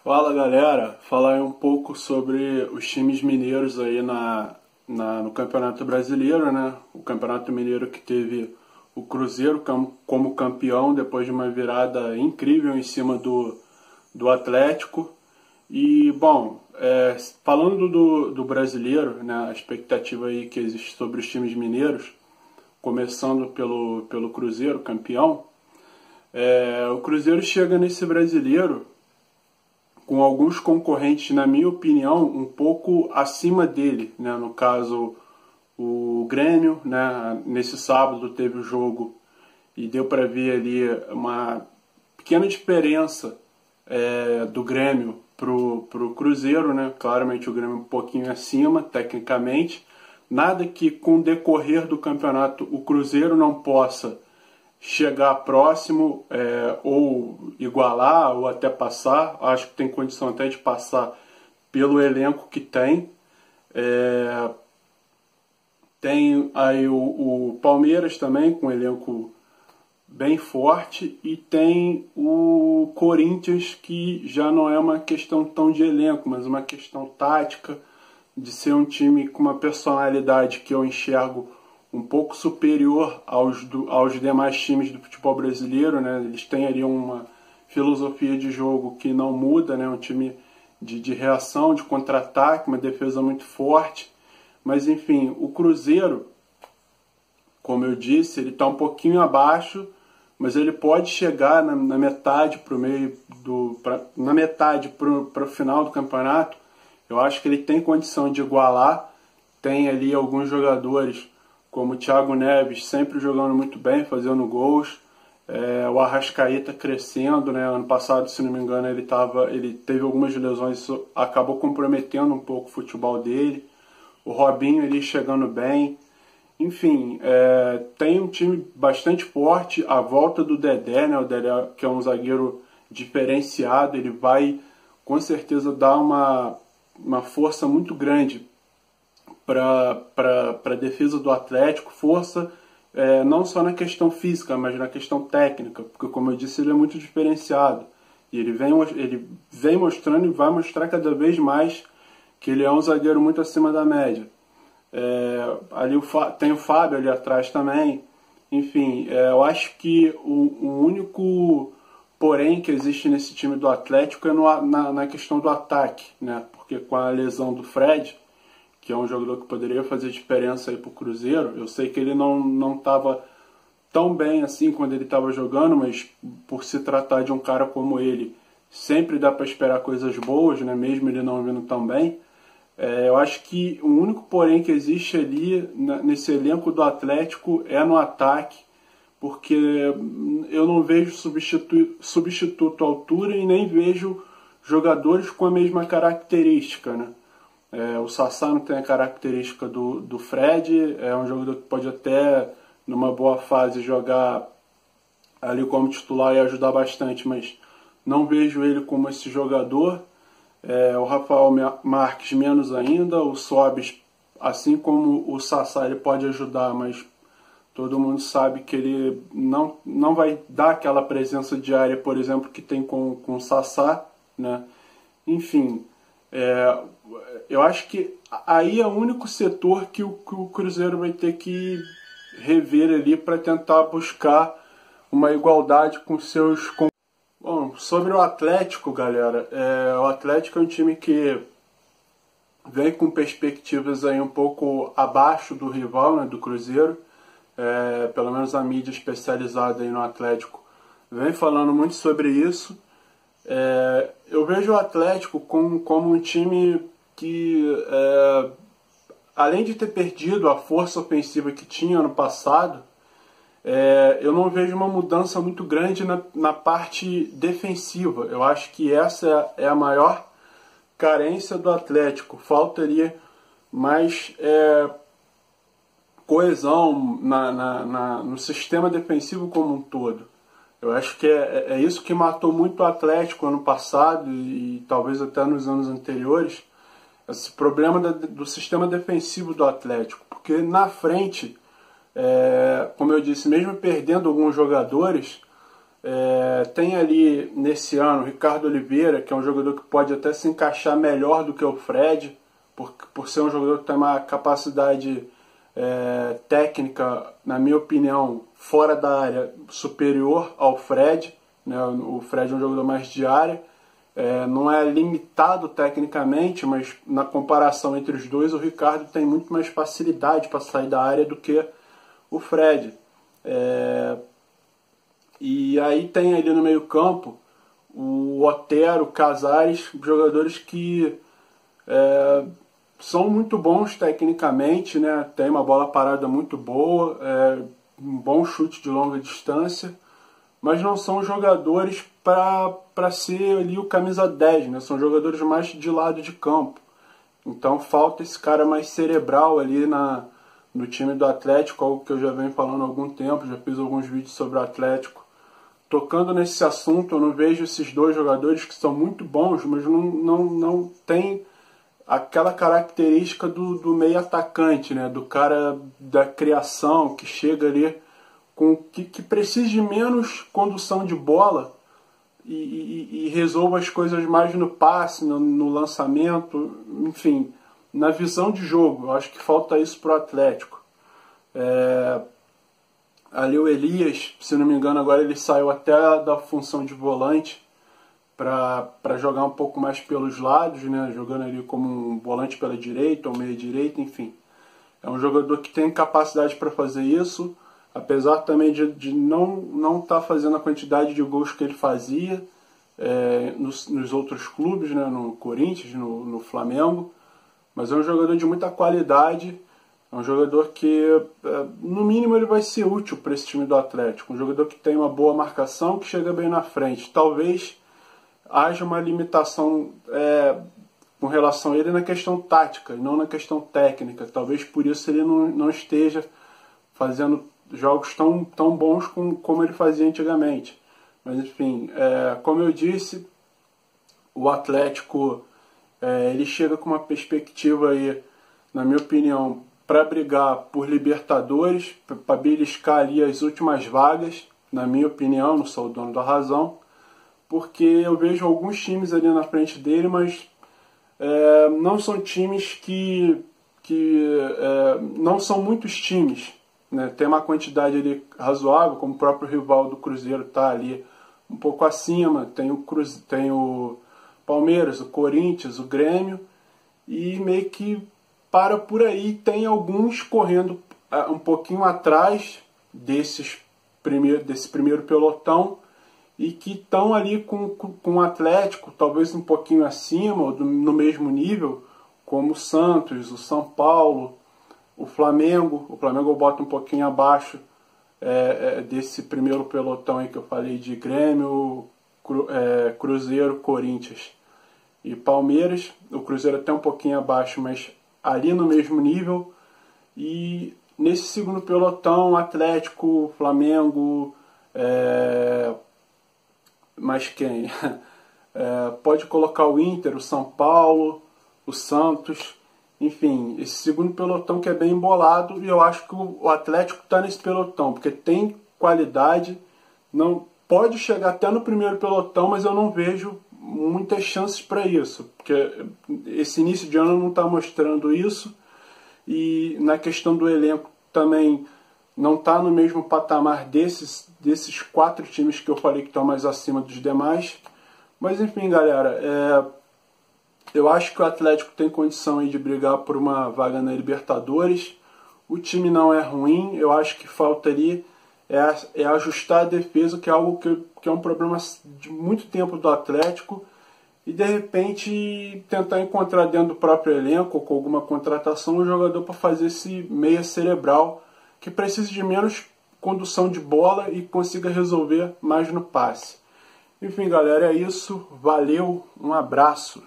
Fala galera, falar aí um pouco sobre os times mineiros aí no Campeonato Brasileiro, né? O Campeonato Mineiro que teve o Cruzeiro como campeão depois de uma virada incrível em cima do Atlético. E, bom, falando do brasileiro, né, a expectativa aí que existe sobre os times mineiros, começando pelo Cruzeiro, campeão, o Cruzeiro chega nesse brasileiro com alguns concorrentes, na minha opinião, um pouco acima dele, né? No caso, o Grêmio, né? Nesse sábado teve o jogo e deu para ver ali uma pequena diferença do Grêmio pro Cruzeiro, né? Claramente o Grêmio um pouquinho acima, tecnicamente. Nada que com o decorrer do campeonato o Cruzeiro não possa chegar próximo ou igualar ou até passar. Acho que tem condição até de passar pelo elenco que tem. Tem aí o Palmeiras também com um elenco bem forte, e tem o Corinthians, que já não é uma questão tão de elenco, mas uma questão tática, de ser um time com uma personalidade que eu enxergo um pouco superior aos demais times do futebol brasileiro, né? Eles têm ali uma filosofia de jogo que não muda, né? Um time de reação, de contra-ataque, uma defesa muito forte. Mas enfim, o Cruzeiro, como eu disse, ele está um pouquinho abaixo, mas ele pode chegar na metade para o final do campeonato. Eu acho que ele tem condição de igualar. Tem ali alguns jogadores como o Thiago Neves, sempre jogando muito bem, fazendo gols. O Arrascaeta crescendo, né? Ano passado, se não me engano, ele teve algumas lesões, isso acabou comprometendo um pouco o futebol dele. O Robinho ali chegando bem. Enfim, tem um time bastante forte. A volta do Dedé, né? O Dedé, que é um zagueiro diferenciado, ele vai com certeza dar uma força muito grande para a defesa do Atlético. Força não só na questão física, mas na questão técnica, porque, como eu disse, ele é muito diferenciado. E ele vem mostrando e vai mostrar cada vez mais que ele é um zagueiro muito acima da média. Ali tem o Fábio ali atrás também. Enfim, eu acho que o único porém que existe nesse time do Atlético é na questão do ataque, né? Porque com a lesão do Fred, que é um jogador que poderia fazer diferença aí pro Cruzeiro, eu sei que ele não estava tão bem assim quando ele estava jogando, mas por se tratar de um cara como ele, sempre dá para esperar coisas boas, né? Mesmo ele não vindo tão bem. Eu acho que o único porém que existe ali nesse elenco do Atlético é no ataque, porque eu não vejo substituto à altura e nem vejo jogadores com a mesma característica, né? O Sassá não tem a característica do Fred, é um jogador que pode até, numa boa fase, jogar ali como titular e ajudar bastante, mas não vejo ele como esse jogador. O Rafael Marques menos ainda, o Sobis, assim como o Sassá, ele pode ajudar, mas todo mundo sabe que ele não vai dar aquela presença diária, por exemplo, que tem com o Sassá, né? Enfim, eu acho que aí é o único setor que o Cruzeiro vai ter que rever ali para tentar buscar uma igualdade com seus. Bom, sobre o Atlético, galera, o Atlético é um time que vem com perspectivas aí um pouco abaixo do rival, né, do Cruzeiro. Pelo menos a mídia especializada aí no Atlético vem falando muito sobre isso. Eu vejo o Atlético como um time que, além de ter perdido a força ofensiva que tinha ano passado, eu não vejo uma mudança muito grande na parte defensiva. Eu acho que essa é a maior carência do Atlético. Faltaria mais coesão no sistema defensivo como um todo. Eu acho que é isso que matou muito o Atlético ano passado e talvez até nos anos anteriores, esse problema do sistema defensivo do Atlético. Porque na frente, como eu disse, mesmo perdendo alguns jogadores, Tem ali nesse ano o Ricardo Oliveira, que é um jogador que pode até se encaixar melhor do que o Fred, por ser um jogador que tem uma capacidade técnica, na minha opinião, fora da área, superior ao Fred, né? O Fred é um jogador mais de área, não é limitado tecnicamente, mas na comparação entre os dois, o Ricardo tem muito mais facilidade para sair da área do que o Fred. E aí tem ali no meio campo o Otero, o Casares, jogadores que são muito bons tecnicamente, né? Tem uma bola parada muito boa, um bom chute de longa distância, mas não são jogadores para ser ali o camisa 10, né? São jogadores mais de lado de campo. Então falta esse cara mais cerebral ali no time do Atlético, algo que eu já venho falando há algum tempo, já fiz alguns vídeos sobre o Atlético. Tocando nesse assunto, eu não vejo esses dois jogadores que são muito bons, mas não tem aquela característica do meio atacante, né? Do cara da criação, que chega ali, que precisa de menos condução de bola e resolva as coisas mais no passe, no lançamento, enfim, na visão de jogo. Eu acho que falta isso para o Atlético. Ali o Elias, se não me engano, agora ele saiu até da função de volante para jogar um pouco mais pelos lados, né? Jogando ali como um volante pela direita ou meia direita, enfim. É um jogador que tem capacidade para fazer isso, apesar também de não estar fazendo a quantidade de gols que ele fazia nos outros clubes, né? No Corinthians, no Flamengo. Mas é um jogador de muita qualidade. É um jogador que, no mínimo, ele vai ser útil para esse time do Atlético. Um jogador que tem uma boa marcação, que chega bem na frente. Talvez haja uma limitação com relação a ele na questão tática e não na questão técnica. Talvez por isso ele não esteja fazendo jogos tão bons como ele fazia antigamente. Mas, enfim, como eu disse, o Atlético ele chega com uma perspectiva aí, na minha opinião, para brigar por Libertadores, para beliscar ali as últimas vagas, na minha opinião, não sou o dono da razão, porque eu vejo alguns times ali na frente dele, mas não são times que não são muitos times, né? Tem uma quantidade ali razoável, como o próprio rival do Cruzeiro está ali um pouco acima, tem o Palmeiras, o Corinthians, o Grêmio, e meio que para por aí. Tem alguns correndo um pouquinho atrás desse primeiro pelotão e que estão ali com o Atlético, talvez um pouquinho acima, ou no mesmo nível, como o Santos, o São Paulo, o Flamengo. O Flamengo eu boto um pouquinho abaixo desse primeiro pelotão aí que eu falei, de Grêmio, Cruzeiro, Corinthians e Palmeiras. O Cruzeiro até um pouquinho abaixo, mas ali no mesmo nível. E nesse segundo pelotão, Atlético, Flamengo, mas quem? Pode colocar o Inter, o São Paulo, o Santos, enfim, esse segundo pelotão que é bem embolado, e eu acho que o Atlético está nesse pelotão, porque tem qualidade, não pode chegar até no primeiro pelotão, mas eu não vejo muitas chances para isso, porque esse início de ano não está mostrando isso, e na questão do elenco também não está no mesmo patamar desses 4 times que eu falei que estão mais acima dos demais. Mas enfim, galera, eu acho que o Atlético tem condição aí de brigar por uma vaga na Libertadores. O time não é ruim, eu acho que falta ali ajustar a defesa, que é algo que é um problema de muito tempo do Atlético, e de repente tentar encontrar dentro do próprio elenco ou com alguma contratação um jogador para fazer esse meia cerebral que precise de menos condução de bola e consiga resolver mais no passe. Enfim, galera, é isso. Valeu, um abraço.